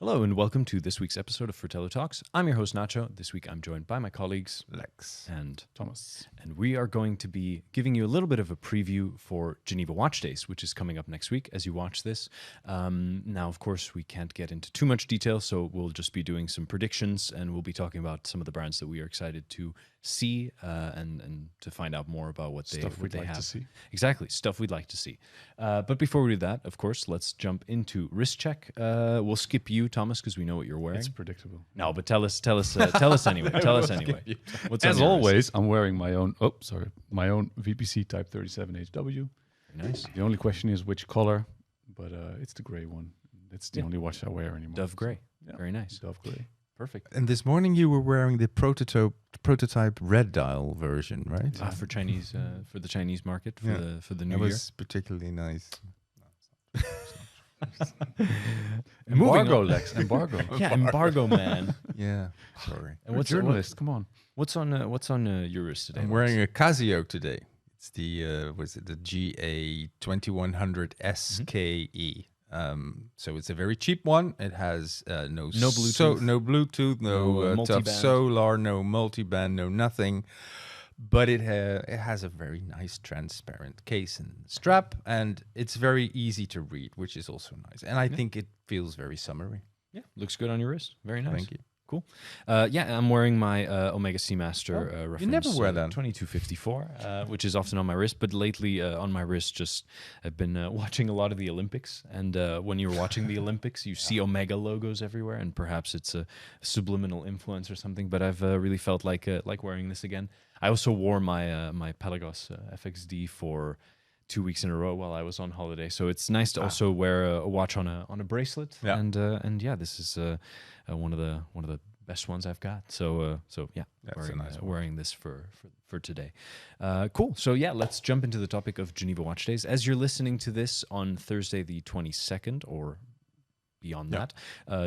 Hello and welcome to this week's episode of Fratello Talks. I'm your host Nacho. This week I'm joined by my colleagues Lex and Thomas. And we are going to be giving you a little bit of a preview for Geneva Watch Days, which is coming up next week as you watch this. Now, of course, we can't get into too much detail, so we'll just be doing some predictions and we'll be talking about some of the brands that we are excited to see and to find out more about what they have. To see. Exactly, stuff we'd like to see. But before we do that, of course, let's jump into wrist check. We'll skip you, Thomas, because we know what you're wearing. It's predictable. No, but tell us anyway. Tell us anyway. What's As on your always, wrist? I'm wearing my own VPC Type 37HW. Very nice. The only question is which color, but it's the gray one. It's the only watch I wear anymore. Dove gray. So, yeah. Very nice. Dove gray. Perfect. And this morning you were wearing the prototype red dial version, right? For Chinese, for the Chinese market, for the new That year. was particularly nice. Embargo, Lex. Embargo. Yeah, embargo man. Yeah, sorry. And What's journalist? Come on. What's on your wrist today? I'm wearing a Casio today. It's the the GA 2100 SKE. So it's a very cheap one. It has no Bluetooth, no Bluetooth, no tough multiband. solar, no multiband, no nothing. But it has a very nice transparent case and strap, and it's very easy to read, which is also nice. And I think it feels very summery. Yeah, looks good on your wrist. Very nice. Thank you. Cool. I'm wearing my Omega Seamaster reference. You never wear that. 2254, which is often on my wrist, but lately on my wrist I've been watching a lot of the Olympics, and when you're watching the Olympics, you see Omega logos everywhere, and perhaps it's a subliminal influence or something, but I've really felt like wearing this again. I also wore my my Pelagos FXD for 2 weeks in a row while I was on holiday, so it's nice to also wear a watch on a bracelet. Yeah. And this is one of the best ones I've got. So yeah, That's a nice one. wearing this for today. Cool. So yeah, let's jump into the topic of Geneva Watch Days. As you're listening to this on Thursday the 22nd or beyond that,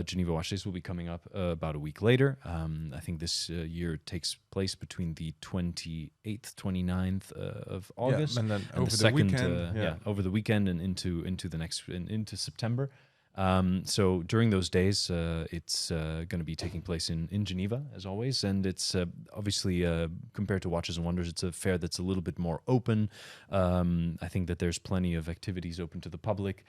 Geneva Watch Days will be coming up about a week later. I think this year takes place between the 28th, 29th of August, and then over the the second, weekend, over the weekend and into September. So during those days, it's going to be taking place in Geneva, as always, and it's obviously compared to Watches and Wonders, it's a fair that's a little bit more open. I think that there's plenty of activities open to the public.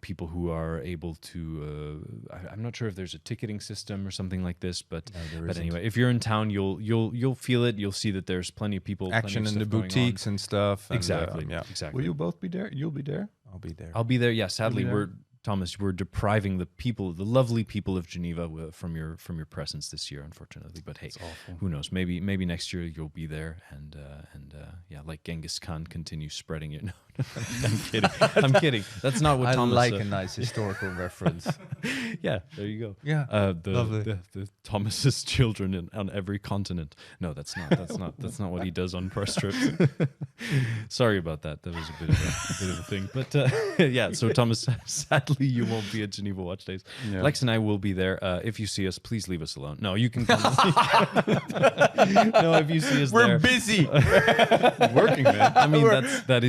People who are able to. I'm not sure if there's a ticketing system or something like this, but anyway, if you're in town, you'll feel it. You'll see that there's plenty of people, Action in the boutiques and stuff. And, Exactly. yeah. Will you both be there? You'll be there? I'll be there. I'll be there. Yeah, sadly, there? we're depriving the lovely people of Geneva from your presence this year, unfortunately. But hey, who knows? Maybe next year you'll be there, and like Genghis Khan continues spreading it. No, I'm kidding. I'm kidding. That's not what I Thomas. like a nice historical reference. Yeah, there you go. Yeah, lovely. The Thomas's children on every continent. No, that's not what he does on press trips. Sorry about that. That was a bit of a thing. But yeah, so Thomas, sadly, you won't be at Geneva Watch Days. Yeah. Lex and I will be there. If you see us, please leave us alone. No, you can come. No, if you see us, We're there. busy. Working, man. I mean, that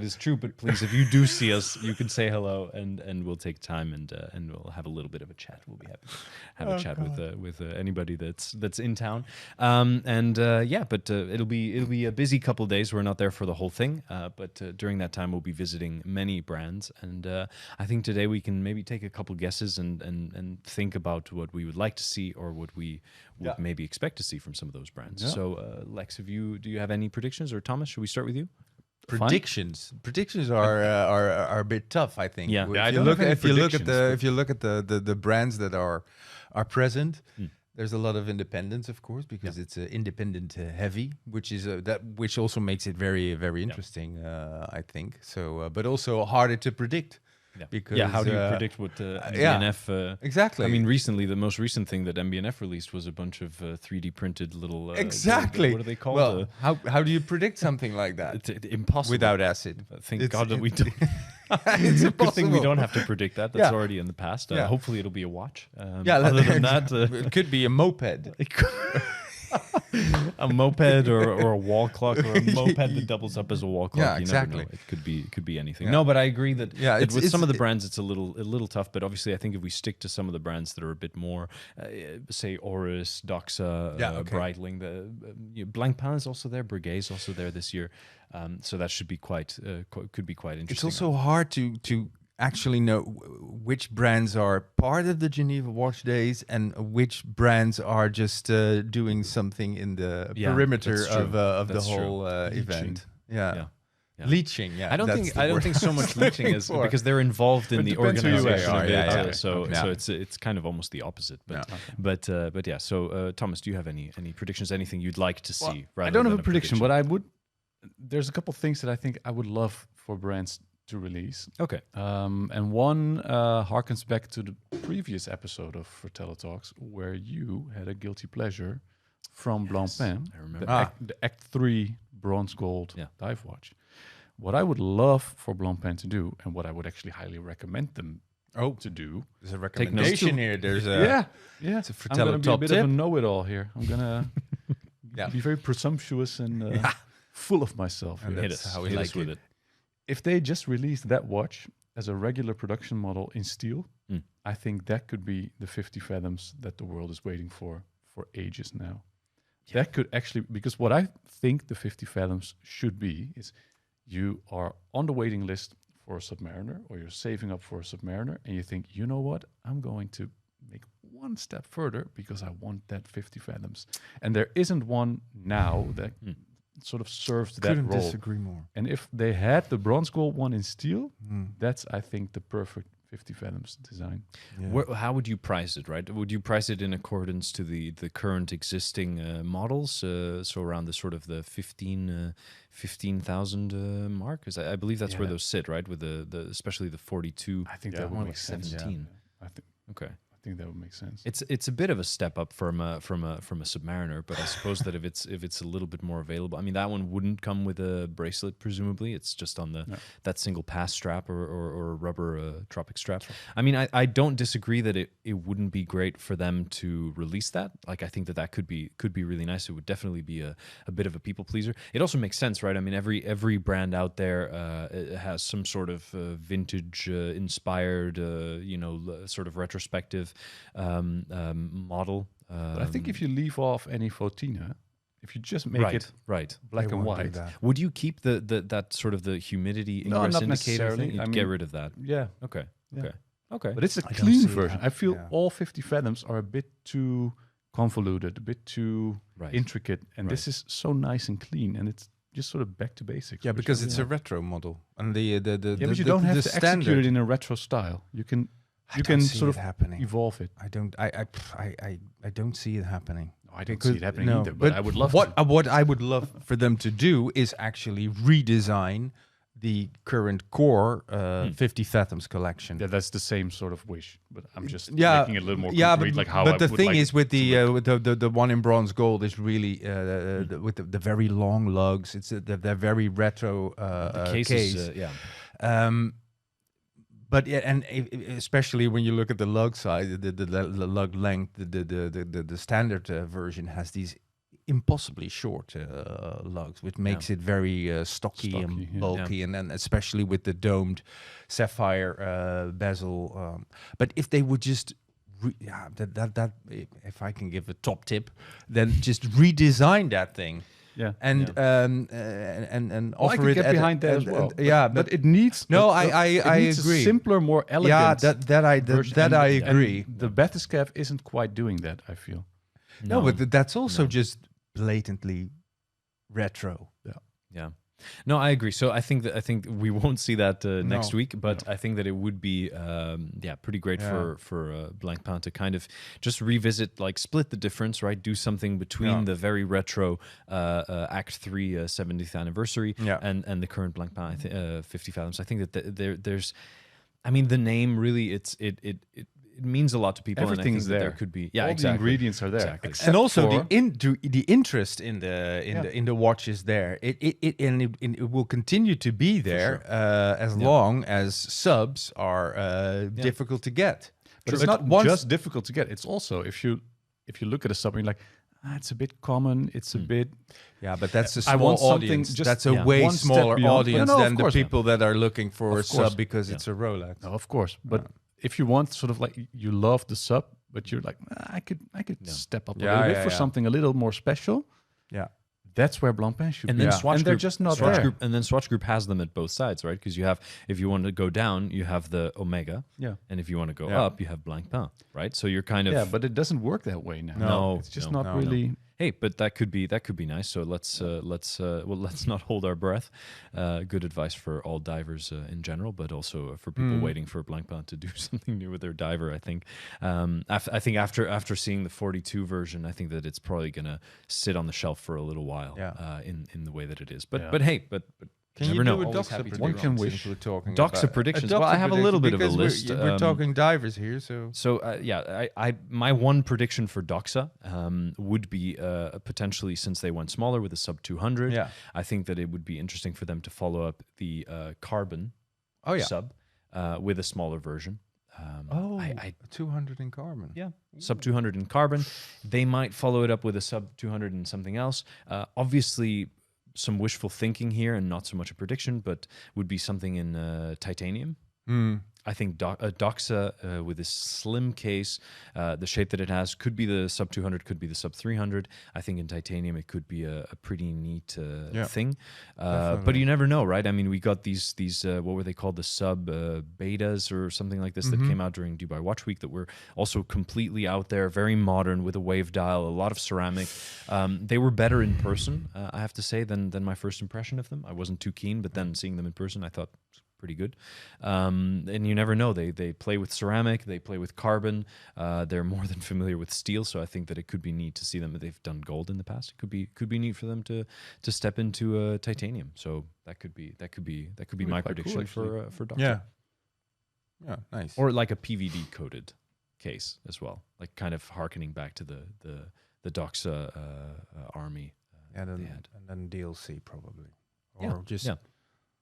is true. But please, if you do see us, you can say hello, and we'll take time and we'll have a little bit of a chat. We'll be happy to have a chat with anybody that's in town. But it'll be a busy couple of days. We're not there for the whole thing, but during that time we'll be visiting many brands, and I think today we can maybe take a couple guesses and think about what we would like to see or what we would maybe expect to see from some of those brands. Yeah. So, Lex, do you have any predictions, or Thomas, should we start with you? Predictions are a bit tough, I think. Yeah. I If don't have any predictions, if you look at the brands that are present, there's a lot of independence, of course, because it's independent heavy, which also makes it very, very interesting. I think so, but also harder to predict. Yeah. Because How do you predict what MBNF? Exactly. I mean, recently the most recent thing that MBNF released was a bunch of 3D printed little. Exactly. What are they called? Well, how do you predict something like that? It's impossible Without acid. Thank God that we don't. It's Good thing we impossible. don't have to predict that. That's Yeah. already in the past. Yeah. Hopefully, it'll be a watch. Yeah. Other than that, it could be a moped. a moped or a wall clock or a moped that doubles up as a wall clock. Yeah, You exactly. never know. It could be anything. Yeah. No, but I agree that, Yeah, that with it's- some of the brands it's a little tough. But obviously, I think if we stick to some of the brands that are a bit more, say Oris, Doxa, Breitling, Blancpain is also there, Breguet is also there this year. So that should be could be quite interesting. It's also hard to actually know which brands are part of the Geneva Watch Days and which brands are just doing something in the perimeter that's true. of the That's true. whole event. Yeah. Yeah. Leeching. Yeah, I don't that's the think word so I was much leeching looking is for. because they're involved in It the depends who you organization are. of it. Yeah, yeah. So Okay. so it's kind of almost the opposite. But Yeah. but yeah. So Thomas, do you have any predictions? Anything you'd like to see? Well, I rather don't have than a prediction, but I would. There's a couple things that I think I would love for brands to release. Okay. And one harkens back to the previous episode of Fratello Talks, where you had a guilty pleasure from Blancpain, I remember. the Act 3 bronze gold Yeah. dive watch. What I would love for Blancpain to do, and what I would actually highly recommend them to do. There's a notes. recommendation here. There's a yeah. it's a I'm Fratello going to be a top bit tip. of a know-it-all here. I'm going to Yeah. be very presumptuous and full of myself. And here. Hit that's us. how we Hit like us with it. it. If they just released that watch as a regular production model in steel, I think that could be the 50 fathoms that the world is waiting for ages now. That could actually, because what I think the 50 fathoms should be is you are on the waiting list for a Submariner, or you're saving up for a Submariner, and you think, you know what, I'm going to make one step further because I want that 50 fathoms. And there isn't one now that sort of serves that Couldn't role. disagree more. And if they had the bronze gold one in steel, that's, I think, the perfect 50 fathoms design. Yeah. How would you price it, right? Would you price it in accordance to the current existing models? So around the sort of the 15,000 mark? Because I believe that's where those sit, right? With the especially the 42. I think Yeah, that more would like make sense. 17. I think Okay. that would make sense. It's a bit of a step up from a Submariner, but I suppose that if it's a little bit more available, I mean that one wouldn't come with a bracelet, presumably. It's just on that single pass strap or a rubber tropic strap. I mean, I don't disagree that it wouldn't be great for them to release that. Like I think that could be really nice. It would definitely be a bit of a people pleaser. It also makes sense, right? I mean, every brand out there has some sort of vintage inspired, sort of retrospective model. But I think if you leave off any Fotina, if you just make it right black They and won't do white, that. would you keep that sort of the humidity No, ingress not indicator necessarily. thing? You'd I get mean- rid of that. yeah. Okay. Yeah. Okay. But it's a I don't clean see version. that. I feel Yeah. all 50 fathoms are a bit too convoluted, a bit too Right. intricate, and this is so nice and clean, and it's just sort of back to basics. Yeah, which because I it's really a retro model, and the but you don't have to standard. execute it in a retro style. You can don't see sort it of happening. evolve it. I don't see it happening. I don't see it happening No, either, but I would love what to. what I would love for them to do is actually redesign the current core 50 fathoms collection. Yeah, that's the same sort of wish, but I'm just Yeah, making it a little more yeah, concrete, like how but I the would thing like is with it to look. the one in bronze gold is really with the very long lugs. It's the very retro The case case. is, yeah. But yeah, and especially when you look at the lug size, the lug length, the standard version has these impossibly short lugs, which makes it very stocky and Stocky, yeah. bulky, and then especially with the domed sapphire bezel. But if they would just, if I can give a top tip, then just redesign that thing. Yeah, And Well, I offer could it get at behind that as well. yeah, but it needs No, it I needs agree. A simpler, more elegant. yeah, version, that I and agree. the Bathyscaphe isn't quite doing that, I feel. No, but that's also No. just blatantly retro. Yeah. No, I agree. So I think we won't see that next No. week, but I think that it would be pretty great for Blancpain to kind of just revisit, like split the difference, right? Do something between the very retro Act 3 70th anniversary and the current Blancpain 50 fathoms. I think that there's, I mean, the name really it means a lot to people. Everything's and I think that there. there could be All exactly. the ingredients are there. Exactly. Except And also for- the interest in the watch is there. It will continue to be there as long as subs are difficult to get. But it's not just difficult to get. It's also if you look at a sub and you're like, it's a bit common. It's a bit. Yeah, but that's a I small want something audience. just That's a yeah, way one step smaller beyond. audience No, of than the course. people that are looking for a Of course. sub because it's a Rolex. No, of course. But if you want sort of like you love the sub, but you're like, I could step up a little bit for something a little more special. Yeah. That's where Blancpain should And be. then Swatch and they're Group, just not Swatch there. Group, and then Swatch Group has them at both sides, right? Because you have, if you want to go down, you have the Omega, and if you want to go up, you have Blancpain, right? So you're kind of but it doesn't work that way now. No, it's just no, not really. Hey, but that could be nice. So let's not hold our breath. Good advice for all divers in general, but also for people waiting for Blancpain to do something new with their diver. I think after seeing the 42 version, I think that it's probably gonna sit on the shelf for a little while. In the way that it is. But Can never you know. do a Always Doxa happy to prediction? be One can since wish. we're talking Doxa about- predictions. Doxa Well, I have a little bit of a because list. We're talking divers here, so So I my one prediction for Doxa would be potentially, since they went smaller with a sub 200. Yeah. I think that it would be interesting for them to follow up the carbon sub with a smaller version. I 200 in carbon. yeah, sub 200 in carbon. They might follow it up with a sub 200 and something else. Obviously, some wishful thinking here, and not so much a prediction, but would be something in titanium. I think a Doxa with this slim case, the shape that it has, could be the sub 200, could be the sub 300. I think in titanium it could be a pretty neat thing. But you never know, right? I mean, we got these what were they called? The sub betas or something like this that came out during Dubai Watch Week that were also completely out there, very modern with a wave dial, a lot of ceramic. They were better in person, I have to say, than my first impression of them. I wasn't too keen, but then seeing them in person, I thought pretty good. And you never know. They play with ceramic, they play with carbon. They're more than familiar with steel, so I think that it could be neat to see them. They've done gold in the past. It could be neat for them to step into titanium. So that could be my prediction cool, for Doxa. Yeah, nice. Or like a PVD coated case as well, like kind of harkening back to the Doxa army. and they had. then DLC probably, or just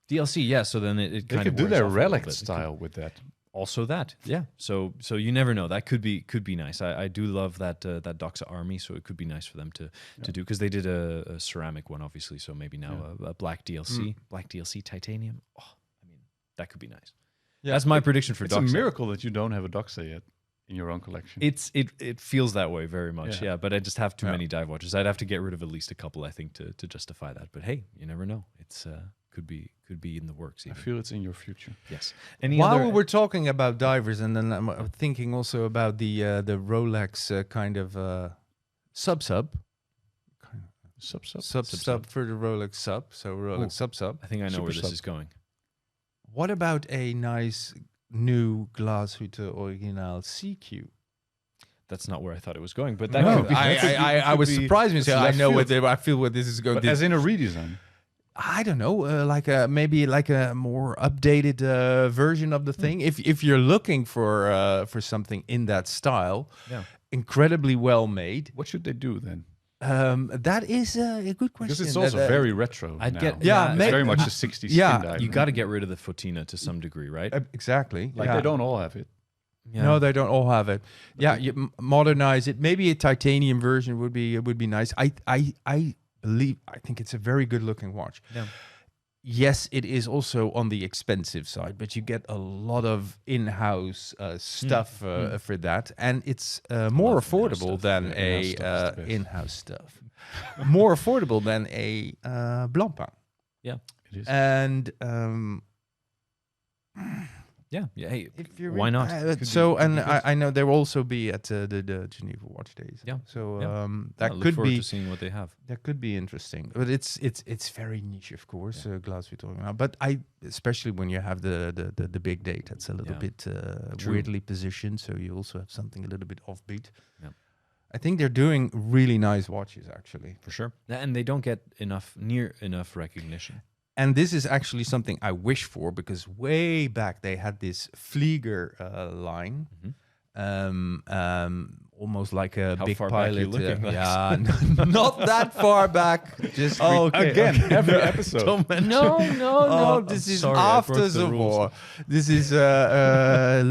DLC, yeah. So then it They kind could of do wears their off a little relic bit. style with that. Also that, yeah. So you never know. That could be nice. I do love that Doxa army. So it could be nice for them to do, because they did a ceramic one, obviously. So maybe now a black DLC, black DLC titanium. Oh, I mean, that could be nice. Yeah. That's my prediction for It's Doxa. a miracle that you don't have a Doxa yet in your own collection. It feels that way very much, Yeah. But I just have too many dive watches. I'd have to get rid of at least a couple, I think, to justify that. But hey, you never know. It's could be in the works. I Even. feel it's in your future. Yes. While we were talking about divers, and then I'm thinking also about the Rolex kind of sub Sub. for the Rolex sub. So Rolex sub. I think I know Super where this sub. is going. What about a nice new Glasshütte Original CQ? That's not where I thought it was going, but that No. could be. I was surprised when you said, I left know what field. I feel what this is going. But as in a redesign. I don't know, maybe like a more updated version of the thing. If you're looking for something in that style, incredibly well made. What should they do then? That is a good question. Because it's also very retro. I'd now. get- It's yeah, very much a 60s yeah, skin dive. You got to get rid of the Fotina to some degree, right? exactly. Like they don't all have it. Yeah. No, they don't all have it. Yeah, you modernize it. Maybe a titanium version would be nice. I think it's a very good looking watch. Yeah. Yes, it is also on the expensive side, but you get a lot of in-house stuff for that, and it's more Love in-house affordable stuff. than In-house stuff is the best. in-house stuff. More affordable than a Blancpain. Yeah. It is. And Yeah. Hey, if you're why not? I know there will also be at the Geneva Watch Days. Yeah. So Yeah. that I look could forward be to seeing what they have. that could be interesting, but it's very niche, of course. Glass we're talking about, but especially when you have the big date, that's a little bit weirdly positioned. So you also have something a little bit offbeat. Yeah. I think they're doing really nice watches, actually. For sure. And they don't get near enough recognition. And this is actually something I wish for, because way back they had this Flieger line, almost like a How big far back you pilot. looking, Lex? Yeah, not that far back. Just Again, every episode. Don't mention. no. Oh, This I'm is sorry, I after broke the the rules. war. This is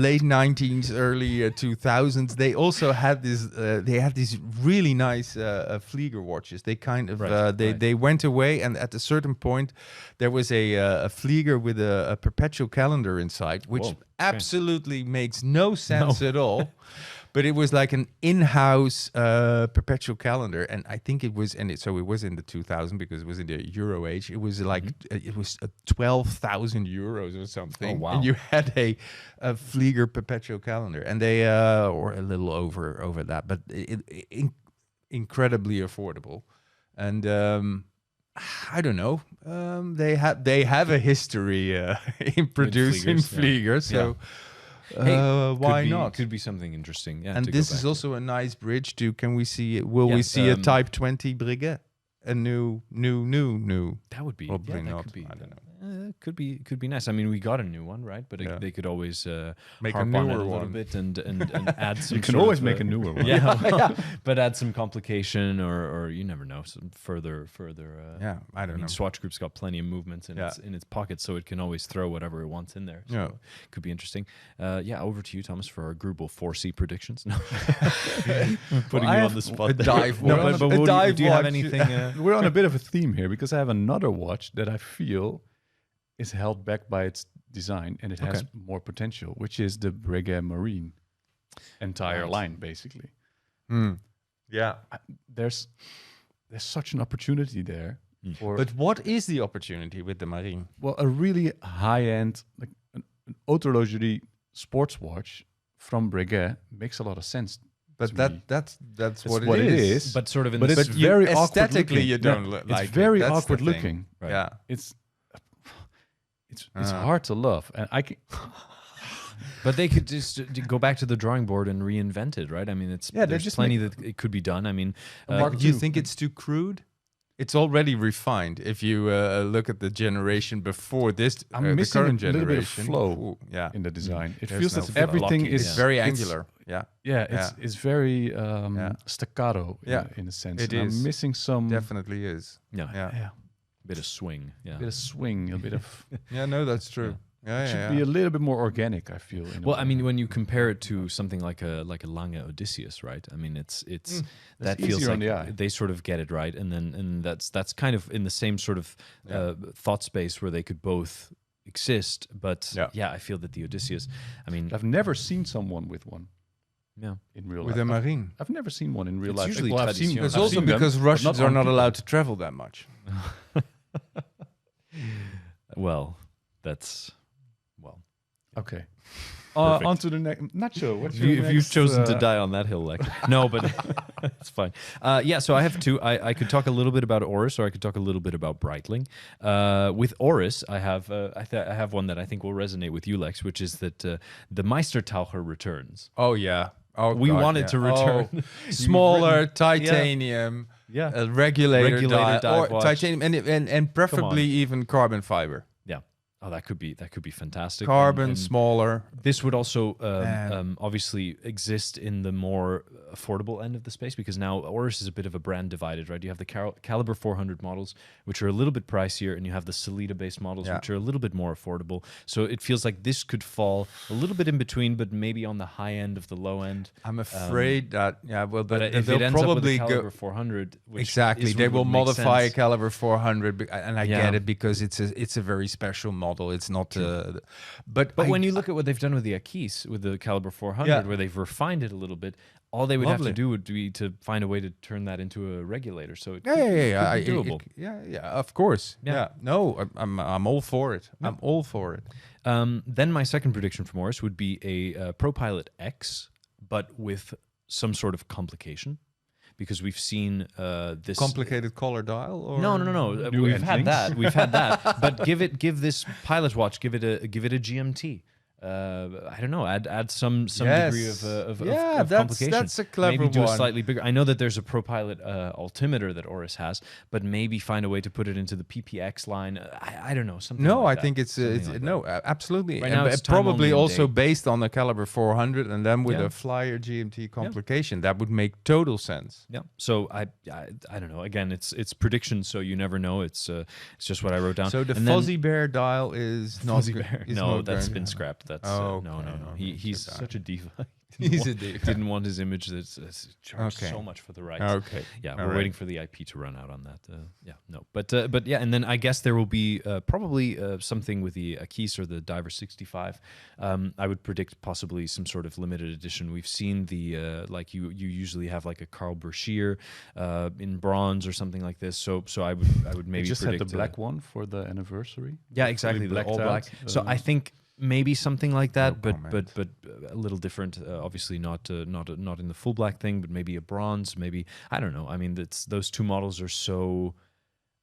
late 19s, early 2000s. They also had this. They had these really nice Flieger watches. They kind of they went away, and at a certain point, there was a Flieger with a perpetual calendar inside, which Whoa, okay. absolutely makes no sense at all. But it was like an in-house perpetual calendar, and I think it was, so it was in the 2000 because it was in the Euro age. It was like it was 12,000 euros or something. Oh, wow. And you had a Flieger perpetual calendar, and they or a little over that, but incredibly affordable. And I don't know. They have a history in producing Fliegers, Fliegers, so. Hey, why not? Could be something interesting. Yeah, And to this go is back also a nice bridge to. Can we see? Will we Yes, see a Type 20 Breguet? A new. That would be Probably that not. Could be, I don't know. could be nice. I mean, we got a new one, right? But they could always Make a harp on it newer a little one. bit and add some. You can sort always of, make a newer one. Yeah, but add some complication or you never know, some further. Yeah, I don't know. Swatch Group's got plenty of movements in its pocket, so it can always throw whatever it wants in there. So Yeah. could be interesting. Over to you, Thomas, for our Grubel 4C predictions. No. Putting I you have on the spot. a there. dive No, watch. but A what do you- dive do you have watch. anything? We're on a bit of a theme here because I have another watch that I feel is held back by its design and it has more potential, which is the Breguet Marine entire Right. line, basically. Yeah. There's such an opportunity there for But what is the opportunity with the Marine? a really high-end, like an horlogerie sports watch from Breguet makes a lot of sense. But to that me. that's That's what what it it is. is. But sort of in But the it's But you- very awkward aesthetically looking. you don't Yeah, look like it's it. very That's the awkward thing. looking. Right. Yeah. It's hard to love, and I can. But they could just go back to the drawing board and reinvent it, right? I mean, they're there's just plenty that it could be done. I mean, Mark Do you II. think it's too crude? It's already refined. If you look at the generation before this, I'm the missing current a little bit of generation, flow ooh, yeah, in the design. It There's feels no as if flow. everything Blocking, is it's very it's- angular. Yeah, It's very staccato. Yeah. In a sense. It And is. I'm missing some definitely is. yeah, Yeah, bit of swing. Yeah. a bit of swing, a bit of. yeah. No, that's true. Yeah, It should yeah. be a little bit more organic. I feel. In a Well, way. I mean, when you compare it to something like a Lange Odysseus, right? I mean, it's that It's feels easier on like the eye. they sort of get it right, and that's kind of in the same sort of thought space where they could both exist. But I feel that the Odysseus, I mean, I've never seen someone with one yeah, in real with life. a Marine. I've never seen one in real It's life. usually I've seen, tradition. It's I've also seen them, because but Russians not are on not people. allowed to travel that much. well, that's Okay. Perfect. On to the next. Nacho, what's If your you've next, chosen to die on that hill, like no, but it's fine. So I have two. I could talk a little bit about Oris, or I could talk a little bit about Breitling. With Oris, I have I have one that I think will resonate with you, Lex, which is that the Meistertaucher returns. Oh yeah. Oh, We God, want it yeah. to return. Oh, smaller titanium, Yeah. regulator Regulator dive or watch. titanium, and preferably even carbon fiber. Yeah. Oh, that could be fantastic. Carbon, And smaller. this would also Man. obviously exist in the more affordable end of the space, because now Oris is a bit of a brand divided, right? You have the Caliber 400 models, which are a little bit pricier, and you have the Sellita-based models, which are a little bit more affordable. So it feels like this could fall a little bit in between, but maybe on the high end of the low end. I'm afraid that But if they'll it ends up with probably the Caliber go 400, which exactly. is They what will would make modify sense. a Caliber 400, and I Yeah. get it because it's a very special model. It's not, but When you look at what they've done with the Akis, with the Caliber 400, where they've refined it a little bit, all they would have Lovely. to do would be to find a way to turn that into a regulator. So it yeah, could be doable. of course. Yeah. Yeah, no, I'm all for it. I'm all for it. Then my second prediction for Morris would be a Pro Pilot X, but with some sort of complication, because we've seen this Complicated color dial, or No. New We've had endings? that. We've had that. But give this pilot watch, give it a GMT. I don't know, add some degree of complication. That's a clever maybe do one. a slightly bigger. I know that there's a ProPilot altimeter that Oris has, but maybe find a way to put it into the PPX line. I don't know, something. No, like I think it's like no, absolutely. Right now And it's time probably only in also day. based on the caliber 400, and then with Yeah. a Flyer GMT complication, that would make total sense. Yeah. So I don't know. Again, it's prediction, so you never know. It's just what I wrote down. So the And then- Fuzzy Bear dial is not Fuzzy go- Bear. is No, not that's going- been scrapped. That's Oh, no. okay. He's So such a diva. He's a diva. Didn't want his image that's charged Okay. so much for the rights. Okay. Yeah, All we're right. waiting for the IP to run out on that. Yeah, no, but yeah, and then I guess there will be probably something with the Akis or the Diver 65. I would predict possibly some sort of limited edition. We've seen the like you usually have like a Carl Brashear in bronze or something like this. So I would maybe They just predict had the black one for the anniversary. yeah, exactly, the blacked all black. out, So I think maybe something like that, No but a little different. Obviously, not in the full black thing, but maybe a bronze. Maybe I don't know. I mean, those two models are so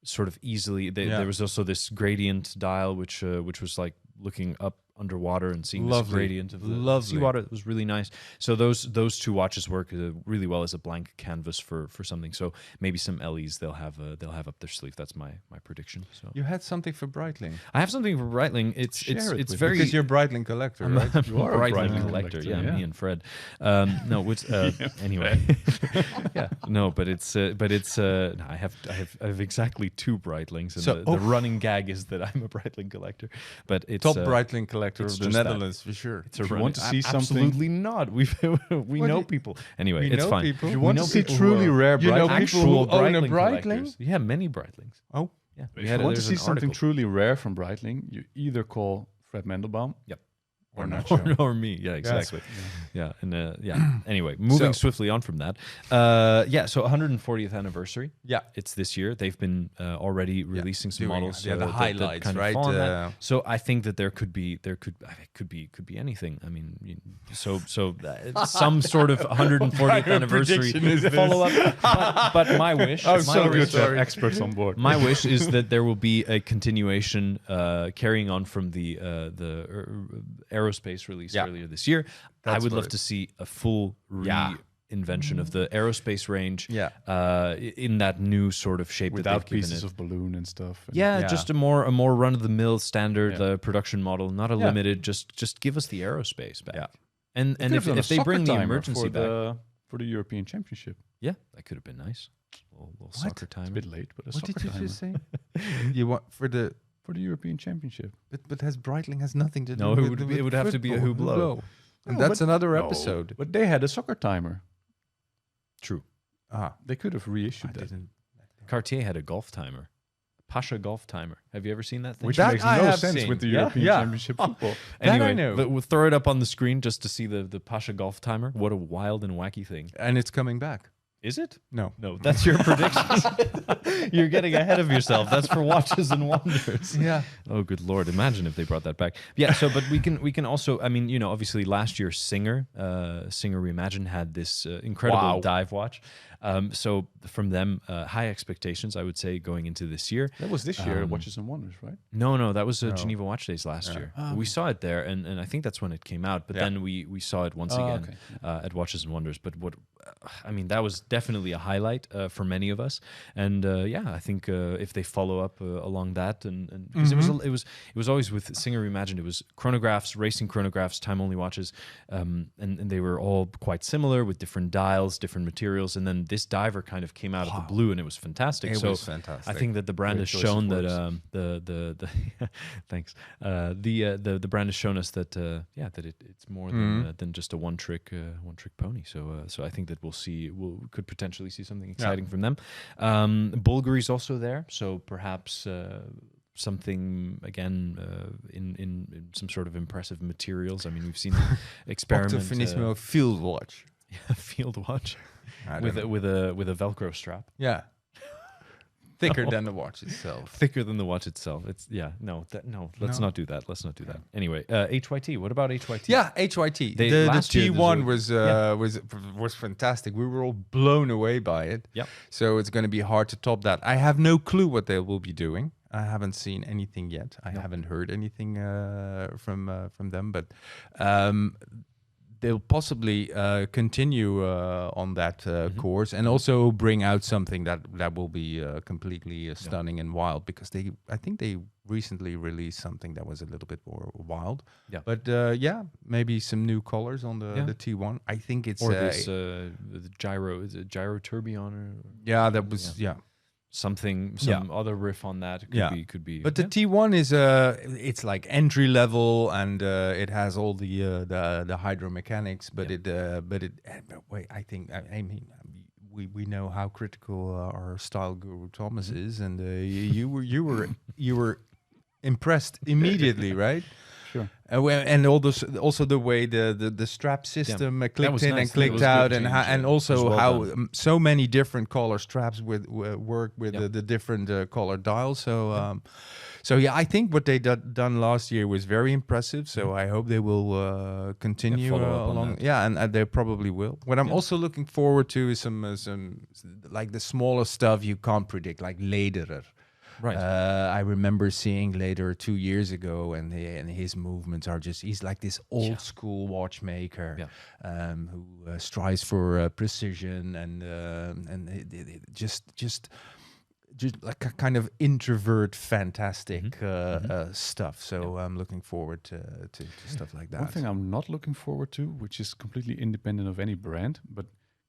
sort of easily. There was also this gradient dial, which was like looking up underwater and seeing this Lovely. gradient of the Lovely. seawater. It was really nice. So those two watches work really well as a blank canvas for something. So maybe some LEs they'll have up their sleeve. That's my prediction. So You had something for Breitling. I have something for Breitling. It's Share it it's with very Because you're a Breitling collector, I'm right? a You are a Breitling Breitling collector. collector, Yeah, yeah. me and Fred. No, which anyway. Yeah, no, but it's I have exactly two Breitlings, and So- the running gag is that I'm a Breitling collector. But it's Top Breitling collector it's of the just that. Netherlands, for sure. It's a If you running- want to see something- absolutely not. We What know do- people. Anyway, we it's know fine. people? If you We want know to see people truly who are- rare you know Breitling, people who Actual own a Breitling Breitling? collectors. Yeah, many Breitlings. Oh, Yeah, if you want to there's see an something article. truly rare from Breitling, you either call Fred Mendelbaum Yep. or Nacho. or me. Yeah, exactly. Yeah, and yeah. Anyway, So- moving swiftly on from that. Yeah, so 140th anniversary. yeah. It's this year. They've been already releasing some Doing- models. yeah, the that highlights, kind of right? fall on that. So So I think that there could be anything. I mean, some sort of 140th anniversary prediction is this? follow up. But my wish, Oh, my so wish- good. to have Sorry. experts on board. my wish is that there will be a continuation carrying on from the aerospace release Yeah. earlier this year. I That's would what love it- to see a full reinvention of the aerospace range Yeah. in that new sort of shape Without that they've given pieces it. of balloon and stuff. And Yeah, Yeah. just a more run of the mill standard Yeah. production model, not a Yeah. limited. Just give us the aerospace back. Yeah. And Could if have done a they soccer bring the timer emergency for back, for the European Championship. yeah, that could have been nice. A little soccer It's a time. bit late, but a What soccer did you timer just say? You want for the for the European Championship. but has Breitling has nothing to do. No, with it would have to be a football. Hublot. And No, that's but- another No, episode. But they had a soccer timer. True. Ah, They could have I reissued that. didn't. Cartier had a golf timer, Pasha golf timer. Have you ever seen that thing? Which That makes I no have sense seen. with the Yeah, European yeah. Championship football. That I Anyway, know. but we'll throw it up on the screen just to see the Pasha golf timer. What a wild and wacky thing. And it's coming back. Is it? No. No, that's your predictions. You're getting ahead of yourself. That's for Watches and Wonders. Yeah. Oh, good Lord. Imagine if they brought that back. Yeah, so, but we can also, I mean, obviously last year Singer Reimagine had this incredible Wow. dive watch. So from them, high expectations, I would say, going into this year. That was this year, Watches and Wonders, right? No, that was Geneva Watch Days last year. Ah, We saw it there, and I think that's when it came out. But Yeah. then we saw it once Oh, again okay. at Watches and Wonders. But I mean, that was definitely a highlight for many of us. And yeah, I think if they follow up along that, and because it was always with Singer Reimagined, it was chronographs, racing chronographs, time only watches, and they were all quite similar with different dials, different materials, and then this diver kind of came out of the blue, and it was fantastic. It so was fantastic. I think that the brand Great has choice of shown that words. the thanks the brand has shown us that that it's more than just a one trick pony. So I think that we could potentially see something exciting from them. Bulgari's also there, so perhaps something again in some sort of impressive materials. I mean, we've seen experiment Octofinissimo field watch. field watch I with don't a know. with a Velcro strap. Yeah. Thicker than the watch itself. Thicker than the watch itself. It's let's No. not do that. Let's not do that. Anyway, HYT. What about HYT? Yeah, HYT. They- the last year, T1 there's was fantastic. We were all blown away by it. Yep. So it's going to be hard to top that. I have no clue what they will be doing. I haven't seen anything yet. I haven't heard anything from them, but they'll possibly continue on that course, and also bring out something that will be completely stunning and wild, because I think they recently released something that was a little bit more wild. Yeah. But maybe some new colors on the T1. I think it's this the gyro. Is it gyro tourbillon? that was some other riff on that could be. But the T1 is it's like entry level, and it has all the hydromechanics. But I mean, we know how critical our style guru Thomas is, and you were impressed immediately, right? Sure. And also the way the strap system clicked in and clicked out, and also how so many different color straps work with the different color dials. So I think what they done last year was very impressive. So I hope they will continue along. And they probably will. What I'm also looking forward to is some like the smaller stuff you can't predict, like Lederer. Right. I remember seeing Lederer 2 years ago, and his movements are he's like this old school watchmaker who strives for precision and just like a kind of introvert, fantastic stuff. So I'm looking forward to stuff like that. One thing I'm not looking forward to, which is completely independent of any brand, but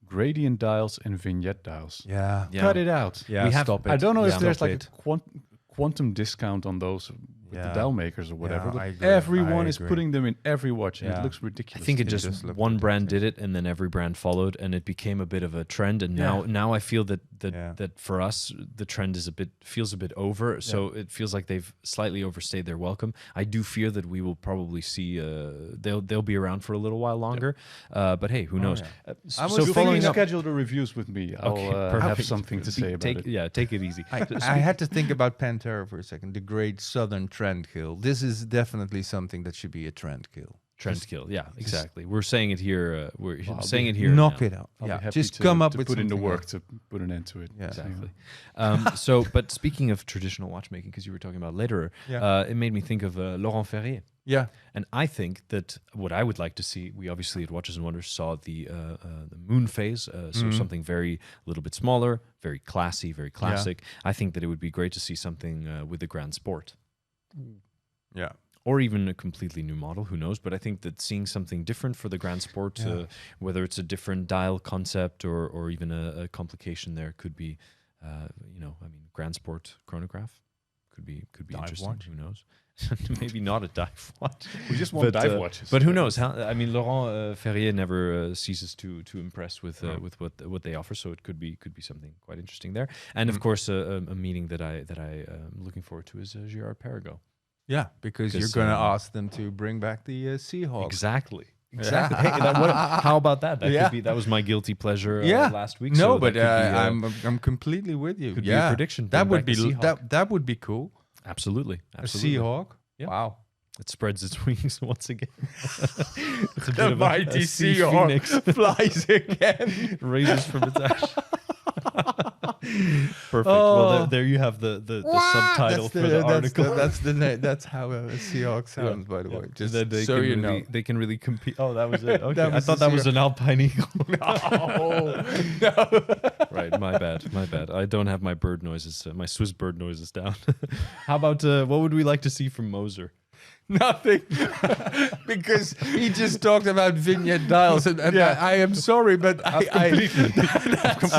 gradient dials and vignette dials. Yeah. Cut it out. Yeah, stop it. I don't know if there's Stop like a quantum discount on those with the dial makers or whatever, I but agree. everyone I is agree. putting them in every watch, and it looks I ridiculous. think it just just looked one brand ridiculous. did it, and then every brand followed, and it became a bit of a trend. And now I feel that for us the trend is feels a bit over. So it feels like they've slightly overstayed their welcome. I do fear that we will probably see they'll be around for a little while longer. But hey, who knows? I was So thinking following up, schedule the reviews with me. I'll have something to say about it. Yeah, take it easy. I had to think about Pantera for a second. The Great Southern Trend Kill. This is definitely something that should be a trend kill. Trend kill. Yeah, exactly. We're saying it here. We're saying it here. Knock now. it out. I'll be happy just to, come up to with put in the something work else. to put an end to it. Yeah. Exactly. But speaking of traditional watchmaking, because you were talking about Lederer, it made me think of Laurent Ferrier. Yeah. And I think that what I would like to see, we obviously at Watches and Wonders saw the moon phase, so something very little bit smaller, very classy, very classic. I think that it would be great to see something with the Grand Sport. Yeah. Or even a completely new model, who knows? But I think that seeing something different for the Grand Sport, whether it's a different dial concept or even a complication there, could be, Grand Sport chronograph could be Dive interesting. watch. Who knows? Maybe not a dive watch. We just want dive watches. But who knows? Laurent Ferrier never ceases to impress with what they offer. So it could be something quite interesting there. And of course, a meeting that I am looking forward to is Girard Perregaux. Yeah, because you're going to ask them to bring back the Seahawks. Exactly. Hey, how about that? That was my guilty pleasure last week. No, so but I'm I'm completely with you. Could be a prediction. That would be Bring back the that would be cool. Absolutely. A Seahawk. Yeah. Wow. It spreads its wings once again. It's a The bit mighty a sea Seahawk phoenix. flies again. Raises from its ash. Perfect. Well, there you have the subtitle for the article. That's how a Seahawk sounds, by the way. Just That they so can you really, know. they can really compete. Oh, that was it. Okay. That I was thought the that was an Alpine Eagle. No. Right, my bad. I don't have my bird noises, my Swiss bird noises down. How about what would we like to see from Moser? Nothing, because he just talked about vignette dials, and I am sorry, but I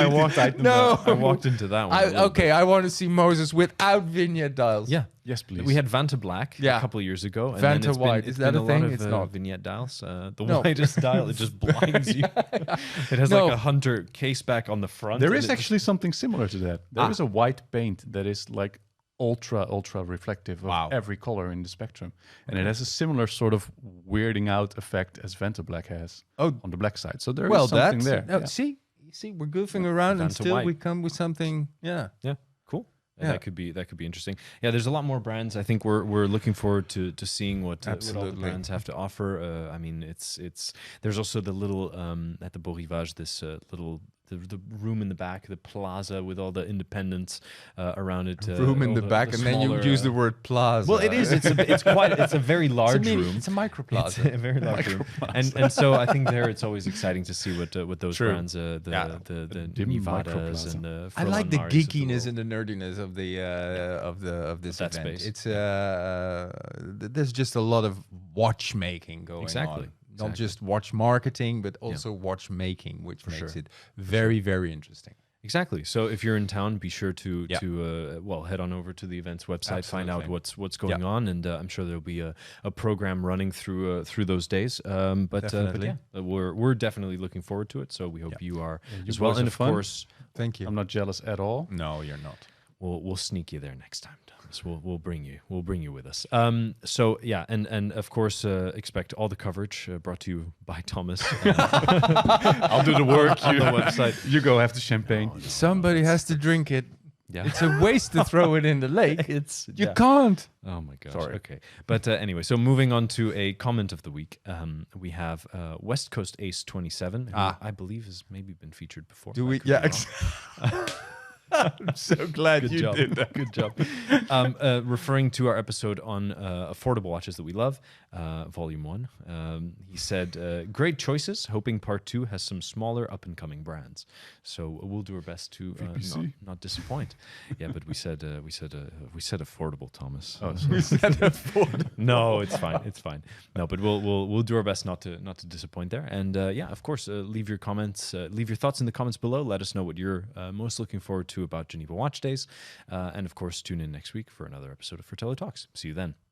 walked into that one. I want to see Moses without vignette dials. Yeah. Yes, please. We had Vanta Black a couple of years ago. And then Vanta it's been- White. it's Is that been a thing? lot of, It's not. vignette dials. The No. whitest dial, it just blinds you. It has No. like a Hunter case back on the front. There and is it actually something similar to that. There is a white paint that is like ultra reflective of every color in the spectrum, and it has a similar sort of weirding out effect as Vanta Black has on the black side. So there is something there. No, Yeah. see, we're goofing around, and Vanta still White. we come with something. Yeah. Yeah, cool. And Yeah. that could be interesting. Yeah, there's a lot more brands. I think we're looking forward to seeing what all the Absolutely. brands have to offer. I mean, it's there's also the little at the Beau Rivage this the room in the back, the plaza with all the independents around it. Room in all the back, and then you smaller, use the word plaza. Well, it is. It's a very large room. It's a micro It's plaza. a very large room, and so I think there it's always exciting to see what those True. brands, the dim Nevadas microplaza. and the I like the Froland Maris of the geekiness world. and the nerdiness of the of this that event. space. It's there's just a lot of watchmaking going Exactly, on. Not exactly. just watch marketing, but also watchmaking, which makes sure. it very, very interesting. Exactly. So if you're in town, be sure to Yeah. head on over to the event's website, find out Absolutely. what's going on, and I'm sure there'll be a program running through those days. But Definitely. yeah, we're definitely looking forward to it. So we hope you are you as well. boys And have of fun. course, Thank you. I'm not jealous at all. No, you're not. we'll sneak you there next time, Thomas. We'll bring you with us. So yeah, and of course expect all the coverage brought to you by Thomas. I'll do the work. on the website. You go have the champagne. Somebody has to drink it. Yeah. It's a waste to throw it in the lake. You yeah. can't. Oh my gosh. Sorry. Okay. But anyway, so moving on to a comment of the week, we have West Coast Ace 27, who I believe has maybe been featured before. Do I we? could be Yeah. wrong. I'm so glad Good you job. did that. Good job. Referring to our episode on affordable watches that we love, Volume 1, he said, great choices, hoping Part 2 has some smaller up-and-coming brands. So we'll do our best to not disappoint. Yeah, but we said affordable, Thomas. Oh, We said affordable. No, it's fine. It's fine. No, but we'll do our best not to disappoint there. And yeah, of course, leave your comments, leave your thoughts in the comments below. Let us know what you're most looking forward to about Geneva Watch Days. And of course, tune in next week for another episode of Fratello Talks. See you then.